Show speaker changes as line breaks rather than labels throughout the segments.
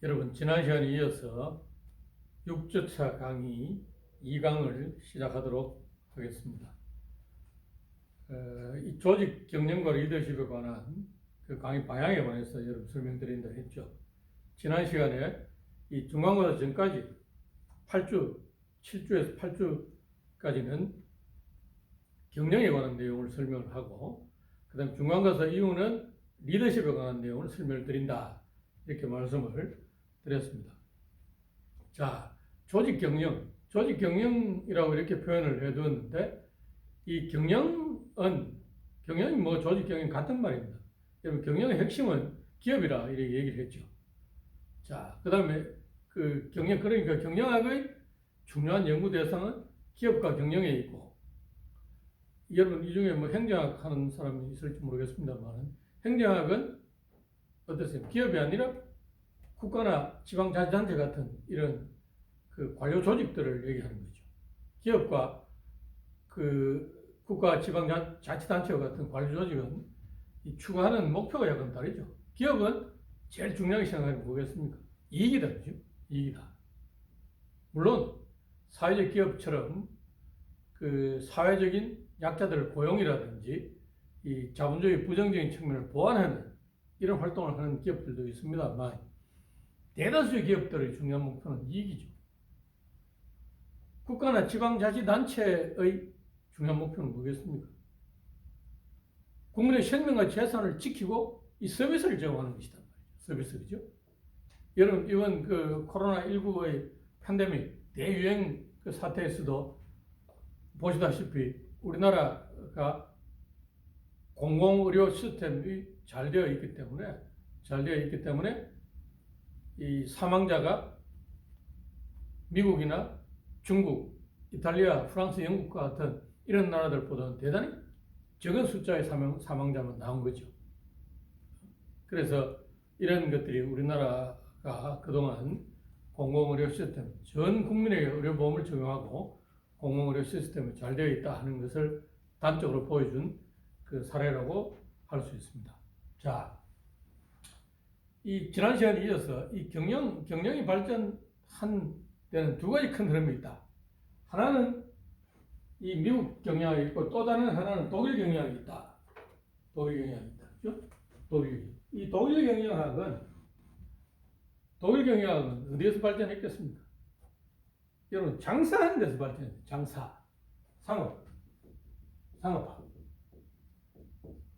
여러분, 지난 시간에 이어서 6주차 강의 2강을 시작하도록 하겠습니다. 이 조직 경영과 리더십에 관한 그 강의 방향에 관해서 여러분 설명드린다 했죠. 지난 시간에 이 중간고사 전까지 8주, 7주에서 8주까지는 경영에 관한 내용을 설명을 하고, 그 다음 중간고사 이후는 리더십에 관한 내용을 설명을 드린다, 이렇게 말씀을 드렸습니다. 자, 조직 경영이라고 이렇게 표현을 해두었는데, 이 경영이 뭐 조직 경영 같은 말입니다. 여러분, 경영의 핵심은 기업이라 이렇게 얘기를 했죠. 자, 그 다음에 그러니까 경영학의 중요한 연구 대상은 기업과 경영에 있고, 여러분 이 중에 뭐 행정학 하는 사람이 있을지 모르겠습니다만, 행정학은 어떠세요? 기업이 아니라 국가나 지방자치단체 같은 이런 그 관료 조직들을 얘기하는 거죠. 기업과 그 국가 지방자치단체와 같은 관료 조직은 이 추구하는 목표가 약간 다르죠. 기업은 제일 중요하게 생각하는 게 뭐겠습니까? 이익이다, 그죠? 이익이다. 물론 사회적 기업처럼 그 사회적인 약자들의 고용이라든지 이 자본주의 부정적인 측면을 보완하는 이런 활동을 하는 기업들도 있습니다만, 대다수의 기업들의 중요한 목표는 이익이죠. 국가나 지방자치단체의 중요한 목표는 뭐겠습니까? 국민의 생명과 재산을 지키고 이 서비스를 제공하는 것이다. 서비스, 그죠? 여러분, 이번 그 코로나19의 팬데믹 대유행 그 사태에서도 보시다시피 우리나라가 공공의료 시스템이 잘 되어 있기 때문에 이 사망자가 미국이나 중국, 이탈리아, 프랑스, 영국과 같은 이런 나라들보다는 대단히 적은 숫자의 사망자만 나온 거죠. 그래서 이런 것들이 우리나라가 그동안 공공의료 시스템, 전 국민에게 의료보험을 적용하고 공공의료 시스템이 잘 되어 있다 하는 것을 단적으로 보여준 그 사례라고 할 수 있습니다. 자, 이 지난 시간에 이어서 이 경영이 발전한 데는 두 가지 큰 흐름이 있다. 하나는 이 미국 경영학이 있고, 또 다른 하나는 독일 경영학이 있다. 그죠? 이 독일 경영학은 어디에서 발전했겠습니까? 여러분, 장사하는 데서 발전했어요.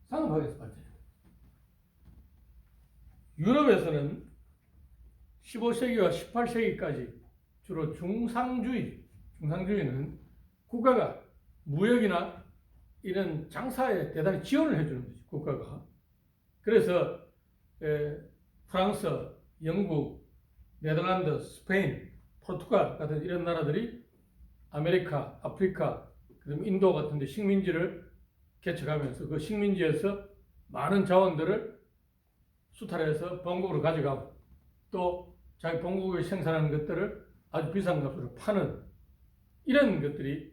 상업학에서 발전했어요. 유럽에서는 15세기와 18세기까지 주로 중상주의는 국가가 무역이나 이런 장사에 대단히 지원을 해주는 거죠. 국가가. 그래서 프랑스, 영국, 네덜란드, 스페인, 포르투갈 같은 이런 나라들이 아메리카, 아프리카, 그다음 인도 같은 데 식민지를 개척하면서 그 식민지에서 많은 자원들을 수탈해서 본국으로 가져가고, 또 자기 본국에 생산하는 것들을 아주 비싼 값으로 파는 이런 것들이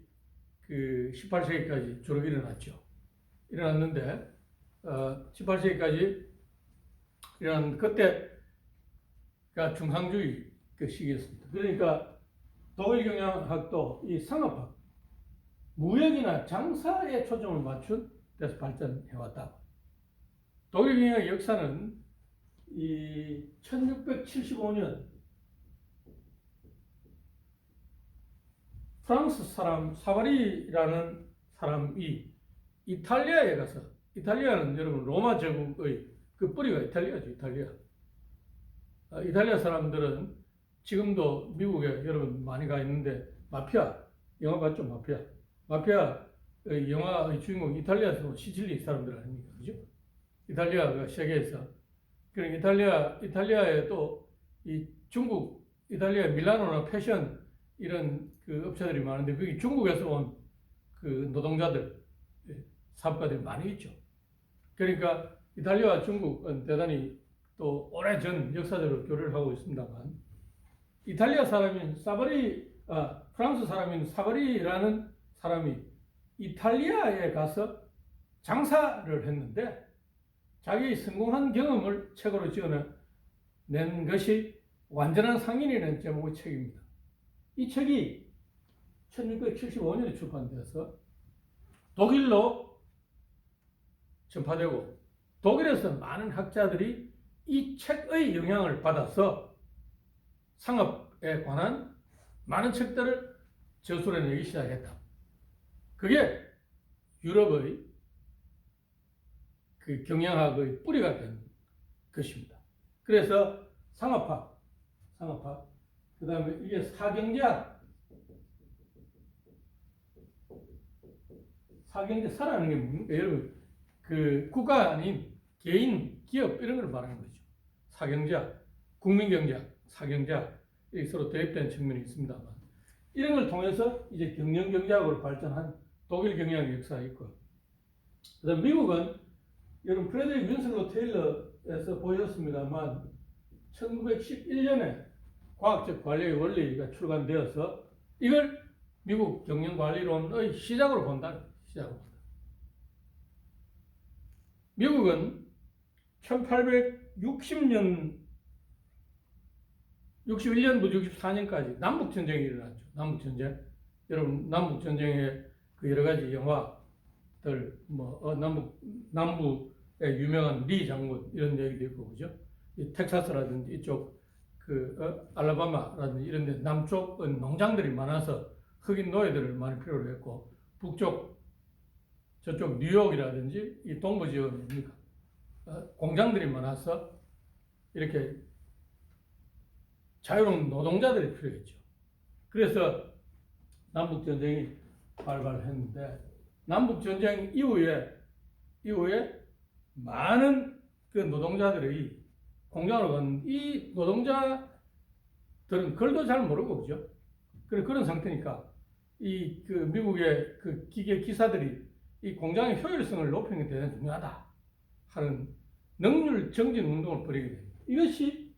그 18세기까지 주로 일어났는데, 18세기까지 일어난 그때가 중상주의 그 시기였습니다. 그러니까 독일 경영학도 이 상업학, 무역이나 장사에 초점을 맞춘 데서 발전해왔다. 독일 경영의 역사는 이 1675년 프랑스 사람 사바리라는 사람이 이탈리아에 가서, 이탈리아는 여러분 로마 제국의 그 뿌리가 이탈리아죠. 이탈리아 사람들은 지금도 미국에 여러분 많이 가 있는데, 영화 봤죠? 마피아의 영화의 주인공 이탈리아에서 시칠리 사람들 아닙니까? 그죠? 이탈리아가 세계에서, 그러니까 이탈리아에 또 이 중국, 이탈리아 밀라노나 패션 이런 그 업체들이 많은데, 거기 중국에서 온 그 노동자들, 사업가들이 많이 있죠. 그러니까 이탈리아와 중국은 대단히 또 오래전 역사적으로 교류를 하고 있습니다만, 이탈리아 사람인 프랑스 사람인 사바리라는 사람이 이탈리아에 가서 장사를 했는데, 자기 성공한 경험을 책으로 지어낸 것이 완전한 상인이라는 제목의 책입니다. 이 책이 1675년에 출판되어서 독일로 전파되고 독일에서 많은 학자들이 이 책의 영향을 받아서 상업에 관한 많은 책들을 저술해내기 시작했다. 그게 유럽의 그 경영학의 뿌리가 된 것입니다. 그래서 상업학, 그 다음에 이게 사경제학, 사라는 게 뭡니까? 여러분, 그 국가 아닌 개인, 기업 이런 걸 말하는 거죠. 사경제학, 국민경제학, 사경제학, 이게 서로 대립되는 측면이 있습니다만 이런 걸 통해서 이제 경영경제학으로 발전한 독일 경영의 역사가 있고, 그다음 미국은 여러분 프레드릭 윈슬로 테일러에서 보였습니다만 1911년에 과학적 관리의 원리가 출간되어서 이걸 미국 경영관리론의 시작으로 본다. 미국은 1860년 61년부터 64년까지 남북전쟁이 일어났죠. 남북전쟁. 여러분, 남북전쟁의 그 여러 가지 영화들, 남부의 유명한 리 장군, 이런 얘기도 있고, 그죠? 이 텍사스라든지 이쪽, 알라바마라든지 이런 데 남쪽은 농장들이 많아서 흑인 노예들을 많이 필요로 했고, 북쪽, 저쪽 뉴욕이라든지 이 동부 지역은 뭡니까? 공장들이 많아서 이렇게 자유로운 노동자들이 필요했죠. 그래서 남북전쟁이 발발했는데, 남북전쟁 이후에 많은 그 노동자들이 공장으로 간 이 노동자들은 글도 잘 모르고, 그죠? 그런 상태니까 그 미국의 그 기계 기사들이 이 공장의 효율성을 높이는 게 대단히 중요하다 하는 능률 정진 운동을 벌이게 됩니다. 이것이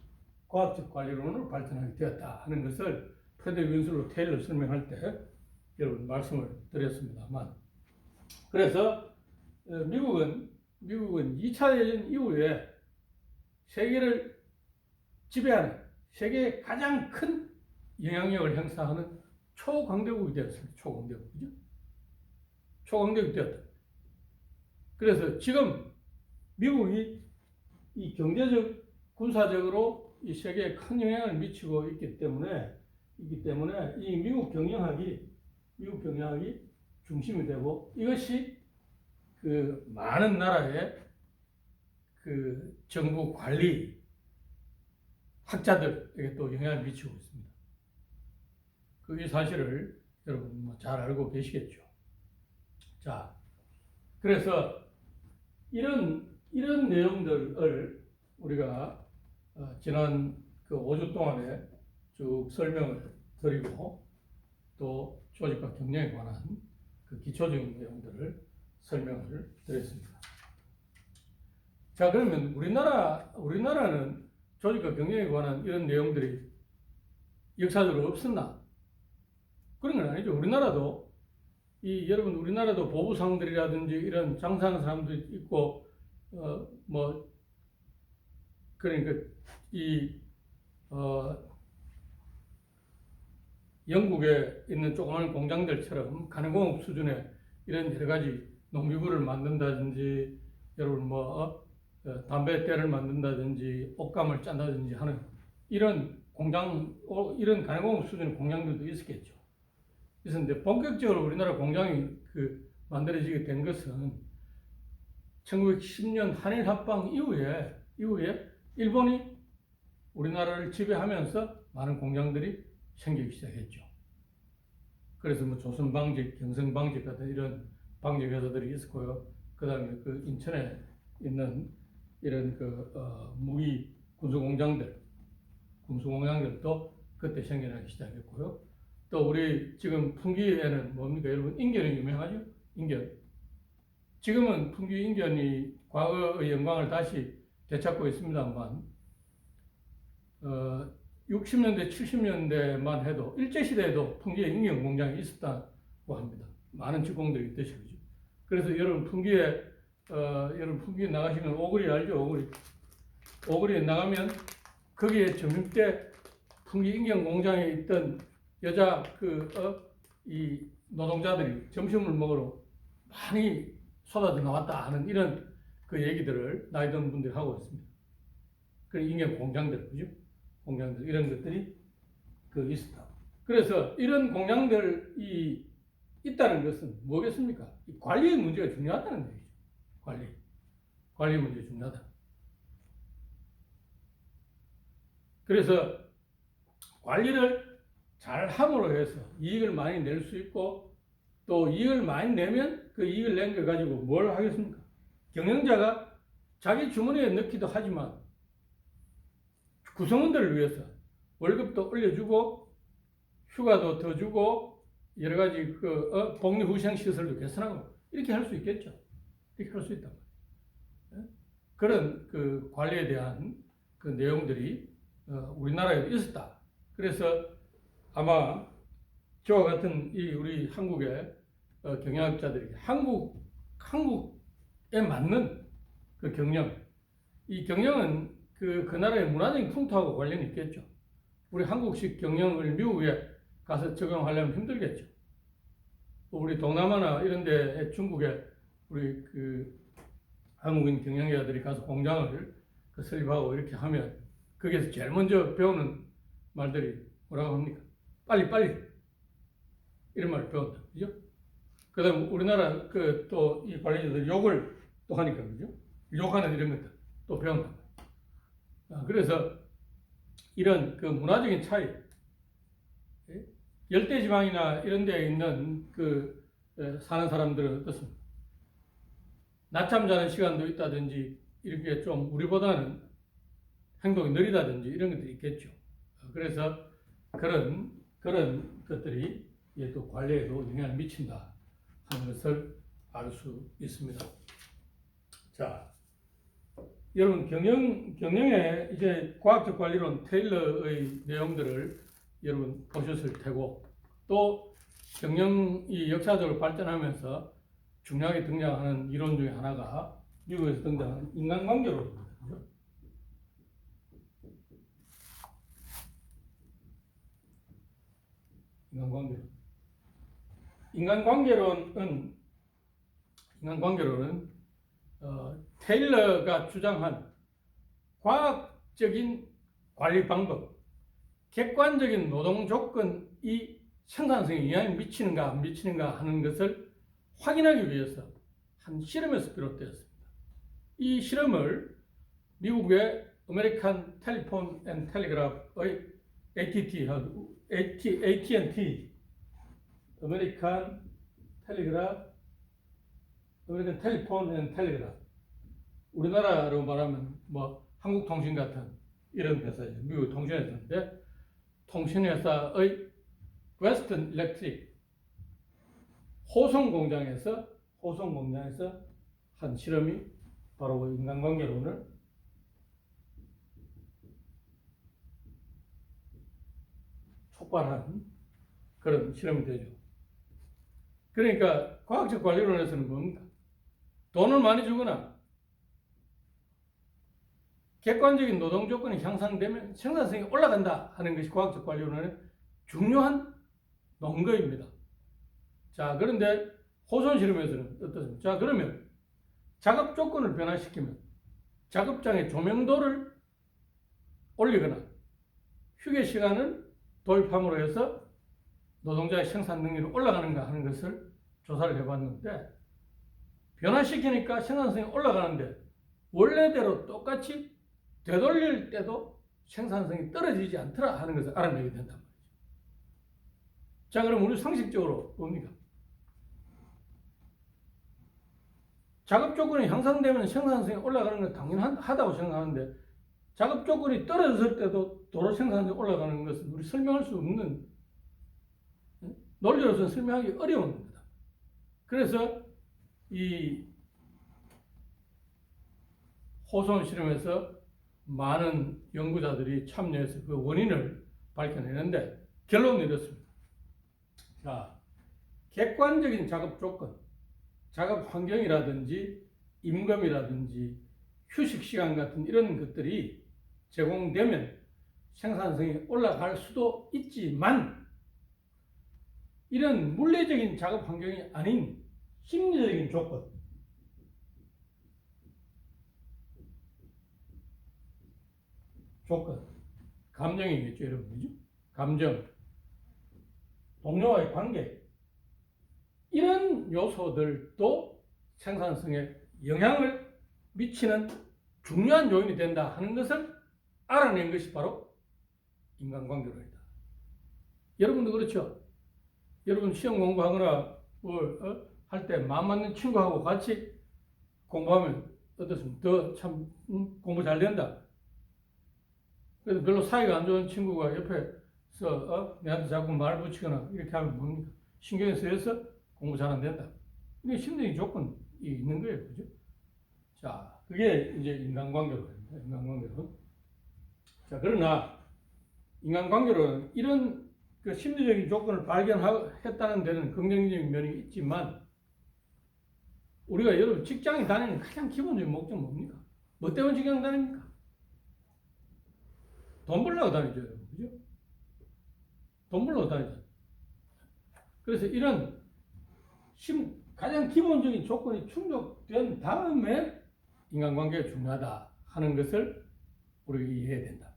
과학적 관리론으로 발전하게 되었다 하는 것을 프레드릭 윈슬로 테일러 설명할 때 여러분 말씀을 드렸습니다만, 그래서 미국은 2차 대전 이후에 세계를 지배하는, 세계의 가장 큰 영향력을 행사하는 초강대국이 되었습니다. 초강대국, 그죠? 초강대국이 되었다. 그래서 지금 미국이 이 경제적, 군사적으로 이 세계에 큰 영향을 미치고 있기 때문에 이 미국 경영학이 중심이 되고, 이것이 그 많은 나라의 그 정부 관리 학자들에게 또 영향을 미치고 있습니다. 이 사실을 여러분 잘 알고 계시겠죠. 자, 그래서 이런 내용들을 우리가 지난 그 5주 동안에 쭉 설명을 드리고, 또 조직과 경영에 관한 그 기초적인 내용들을 설명을 드렸습니다. 자, 그러면 우리나라는 조직과 경영에 관한 이런 내용들이 역사적으로 없었나? 그런 건 아니죠. 우리나라도 보부상들이라든지 이런 장사하는 사람들이 있고, 그러니까 영국에 있는 조그마한 공장들처럼 가공업 수준의 이런 여러 가지 농기구를 만든다든지, 여러분 담배대를 만든다든지 옷감을 짠다든지 하는 이런 가공업 수준의 공장들도 있었겠죠. 그래서 본격적으로 우리나라 공장이 만들어지게 된 것은 1910년 한일 합방 이후에 일본이 우리나라를 지배하면서 많은 공장들이 생기기 시작했죠. 그래서 조선방직, 경성방직 같은 이런 방직 회사들이 있었고요. 그 다음에 인천에 있는 이런 무기 군수공장들도 그때 생겨나기 시작했고요. 또 우리 지금 풍기에는 뭡니까? 여러분, 인견이 유명하죠? 인견. 지금은 풍기 인견이 과거의 영광을 다시 되찾고 있습니다만, 60년대, 70년대만 해도 일제시대에도 풍기에 인견 공장이 있었다고 합니다. 많은 직공들이 있듯이, 그죠? 그래서 여러분 풍기에 나가시면 오거리 알죠? 오거리에 나가면 거기에 점심 때 풍기 인경 공장에 있던 여자 이 노동자들이 점심을 먹으러 많이 쏟아져 나왔다 하는 이런 그 얘기들을 나이 든 분들이 하고 있습니다. 그 인경 공장들, 그죠? 공장들 이런 것들이 있었다. 그래서 이런 공장들이 있다는 것은 뭐겠습니까? 관리의 문제가 중요하다는 얘기죠. 관리 문제가 중요하다. 그래서 관리를 잘 함으로 해서 이익을 많이 낼 수 있고, 또 이익을 많이 내면 그 이익을 낸 걸 가지고 뭘 하겠습니까? 경영자가 자기 주머니에 넣기도 하지만 구성원들을 위해서 월급도 올려주고 휴가도 더 주고 여러 가지 복리후생 시설도 개선하고 이렇게 할 수 있겠죠. 이렇게 할 수 있단 말이에요. 그런 그 관리에 대한 그 내용들이 우리나라에 있었다. 그래서 아마 저와 같은 우리 한국의 경영학자들이 한국에 맞는 그 경영, 이 경영은 그 나라의 문화적인 풍토하고 관련이 있겠죠. 우리 한국식 경영을 미국에 가서 적용하려면 힘들겠죠. 우리 동남아나 이런 데 중국에 우리 그 한국인 경영자들이 가서 공장을 설립하고 이렇게 하면 거기에서 제일 먼저 배우는 말들이 뭐라고 합니까? 빨리 이런 말을 배운다. 그죠? 그 다음 우리나라 또 이 관리자들 욕을 또 하니까, 그죠? 욕하는 이런 것들 또 배운다. 그래서 이런 그 문화적인 차이, 열대지방이나 이런 데에 있는 사는 사람들은 어떻습니까? 낮잠 자는 시간도 있다든지 이렇게 좀 우리보다는 행동이 느리다든지 이런 것들이 있겠죠. 그래서 그런 것들이 또 관리에도 영향을 미친다 하는 것을 알 수 있습니다. 자, 여러분 경영의 이제 과학적 관리론 테일러의 내용들을 여러분 보셨을 테고, 또 경영이 역사적으로 발전하면서 중요하게 등장하는 이론 중에 하나가 미국에서 등장하는 인간관계론입니다. 인간관계론은 테일러가 주장한 과학적인 관리 방법, 객관적인 노동 조건이 생산성에 영향을 미치는가 안 미치는가 하는 것을 확인하기 위해서 한 실험에서 비롯되었습니다. 이 실험을 미국의 아메리칸 텔레폰 앤 텔레그래프의 AT&T, 아메리칸 텔레폰 앤 텔레그래프, 우리나라로 말하면 뭐 한국통신 같은 이런 회사죠. 미국 통신회사인데, 통신회사의 웨스턴 일렉트릭 호송 공장에서 한 실험이 바로 인간관계론을 촉발한 그런 실험이 되죠. 그러니까 과학적 관리론에서는 뭡니까? 돈을 많이 주거나 객관적인 노동 조건이 향상되면 생산성이 올라간다 하는 것이 과학적 관리론의 중요한 논거입니다. 자, 그런데 호손 실험에서는 어떻습니까? 자, 그러면 작업 조건을 변화시키면 작업장의 조명도를 올리거나 휴게 시간을 도입함으로 해서 노동자의 생산 능률이 올라가는가 하는 것을 조사를 해봤는데, 변화시키니까 생산성이 올라가는데 원래대로 똑같이 되돌릴 때도 생산성이 떨어지지 않더라 하는 것을 알아내게 된단 말이죠. 자, 그럼 우리 상식적으로 뭡니까? 작업 조건이 향상되면 생산성이 올라가는 건 당연하다고 생각하는데, 작업 조건이 떨어졌을 때도 도로 생산성이 올라가는 것은 우리 설명할 수 없는, 논리로서는 설명하기 어려운 겁니다. 그래서 이 호손 실험에서 많은 연구자들이 참여해서 그 원인을 밝혀내는데 결론은 이렇습니다. 자, 객관적인 작업 조건, 작업 환경이라든지 임금이라든지 휴식 시간 같은 이런 것들이 제공되면 생산성이 올라갈 수도 있지만 이런 물리적인 작업 환경이 아닌 심리적인 조건, 감정이겠죠, 여러분, 그죠? 감정, 동료와의 관계, 이런 요소들도 생산성에 영향을 미치는 중요한 요인이 된다 하는 것을 알아낸 것이 바로 인간관계론이다. 여러분도 그렇죠? 여러분 시험 공부하거나 할 때 마음 맞는 친구하고 같이 공부하면 어떻습니까? 더 참 공부 잘 된다. 그래서 별로 사이가 안 좋은 친구가 옆에서 내한테 자꾸 말 붙이거나 이렇게 하면 뭡니까? 신경이 쓰여서 공부 잘 안 된다. 이게 심리적인 조건이 있는 거예요. 그죠? 자, 그게 이제 인간관계론입니다. 인간관계론. 자, 그러나 인간관계론은 이런 그 심리적인 조건을 발견했다는 데는 긍정적인 면이 있지만 우리가 여러분 직장에 다니는 가장 기본적인 목적은 뭡니까? 뭐 때문에 직장 다닙니까? 돈 벌려고 다니죠, 여러분. 그죠? 돈 벌려고 다니죠. 그래서 이런 가장 기본적인 조건이 충족된 다음에 인간관계가 중요하다 하는 것을 우리가 이해해야 된다.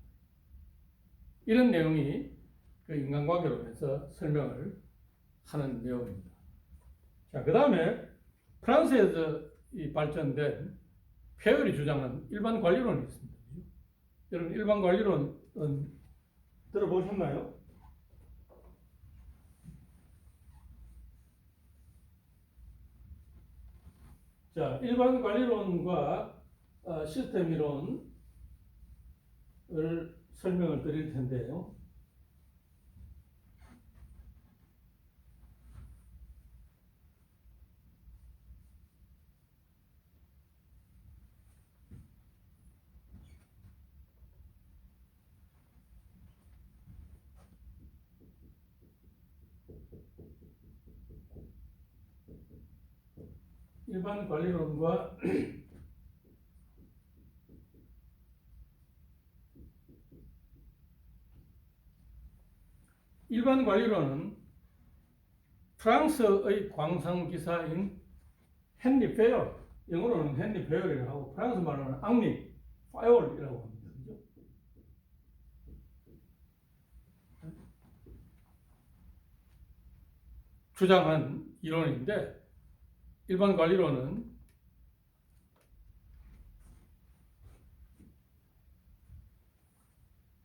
이런 내용이 그 인간관계론에서 설명을 하는 내용입니다. 자, 그 다음에 프랑스에서 이 발전된 페열이 주장하는 일반 관리론이 있습니다. 여러분, 일반 관리론은 들어보셨나요? 자, 일반 관리론과 시스템 이론을 설명을 드릴 텐데요. 일반 관리론과 일반 관리론은 프랑스의 광산기사인 헨리 페열, 영어로는 헨리 페열이라고 하고 프랑스 말로는 앙리 파열이라고 합니다. 그죠? 주장한 이론인데 일반 관리론은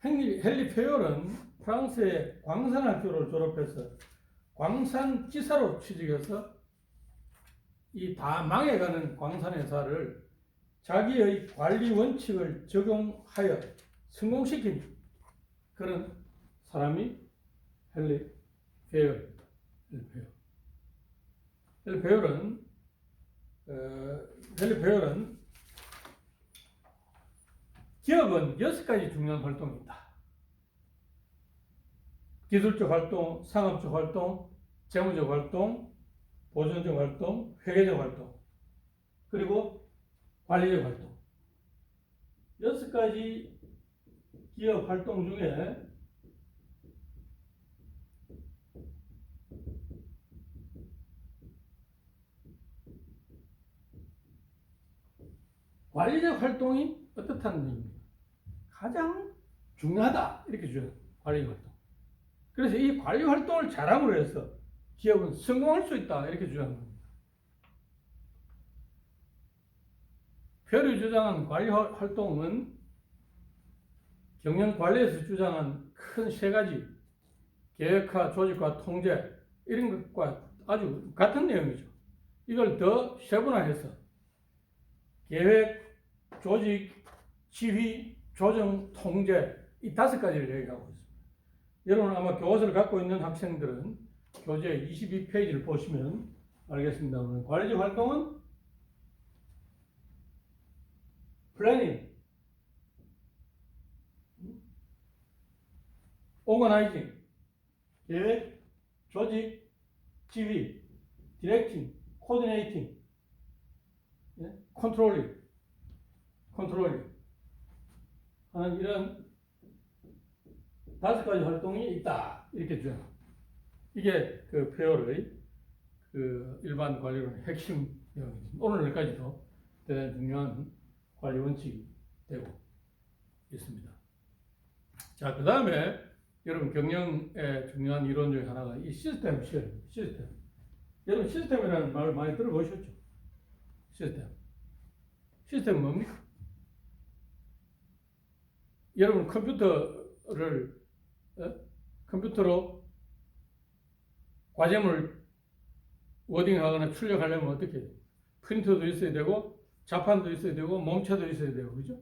헨리 페열은 프랑스의 광산학교를 졸업해서 광산지사로 취직해서 이 다 망해가는 광산회사를 자기의 관리 원칙을 적용하여 성공시킨 그런 사람이 헨리 페열입니다. 헨리 페열은 기업은 6가지 중요한 활동이 있다. 기술적 활동, 상업적 활동, 재무적 활동, 보존적 활동, 회계적 활동, 그리고 관리적 활동. 6가지 기업 활동 중에 관리적 활동이 어떻다는 얘기입니다. 가장 중요하다 이렇게 주어요. 관리 활동. 그래서 이 관리 활동을 잘함으로 해서 기업은 성공할 수 있다 이렇게 주장합니다. 페열이 주장한 관리 활동은 경영 관리에서 주장한 큰 3가지 계획화, 조직화, 통제 이런 것과 아주 같은 내용이죠. 이걸 더 세분화해서 계획, 조직, 지휘, 조정, 통제 이 5가지를 얘기하고 있습니다. 여러분 아마 교과서를 갖고 있는 학생들은 교재 22페이지를 보시면 알겠습니다만 관리적 활동은 플래닝, 오거나이징, 계획, 조직, 지휘, 디렉팅, 코디네이팅, 컨트롤링 하는 이런 5가지 활동이 있다. 이렇게 주장합니다. 이게 그 페어의 그 일반 관리론의 핵심 내용입니다. 오늘까지도 대단히 중요한 관리 원칙이 되고 있습니다. 자, 그 다음에 여러분 경영의 중요한 이론 중에 하나가 이 시스템 시험입니다. 시스템. 여러분 시스템이라는 말을 많이 들어보셨죠? 시스템. 시스템은 뭡니까? 여러분 컴퓨터로 과제물 워딩하거나 출력하려면 어떻게 해요? 프린터도 있어야 되고 자판도 있어야 되고 몸체도 있어야 되고 그죠?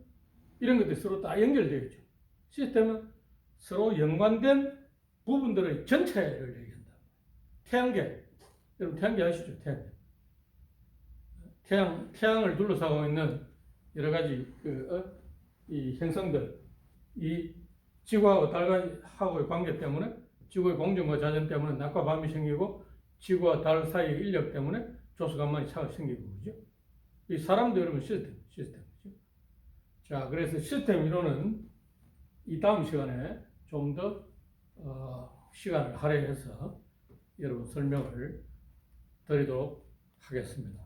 이런 것들이 서로 다 연결되어 있죠. 시스템은 서로 연관된 부분들의 전체를 얘기한다. 태양계, 여러분 태양계 아시죠? 태양을 둘러싸고 있는 여러 가지 이 행성들, 이 지구하고 달하고의 관계 때문에 지구의 공전과 자전 때문에 낮과 밤이 생기고 지구와 달 사이의 인력 때문에 조수간만이 차가 생기고 그죠? 이 사람도 여러분 시스템이죠. 자, 그래서 시스템 이론은 이 다음 시간에 좀 더 시간을 할애해서 여러분 설명을 드리도록 하겠습니다.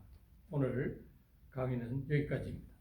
오늘 강의는 여기까지입니다.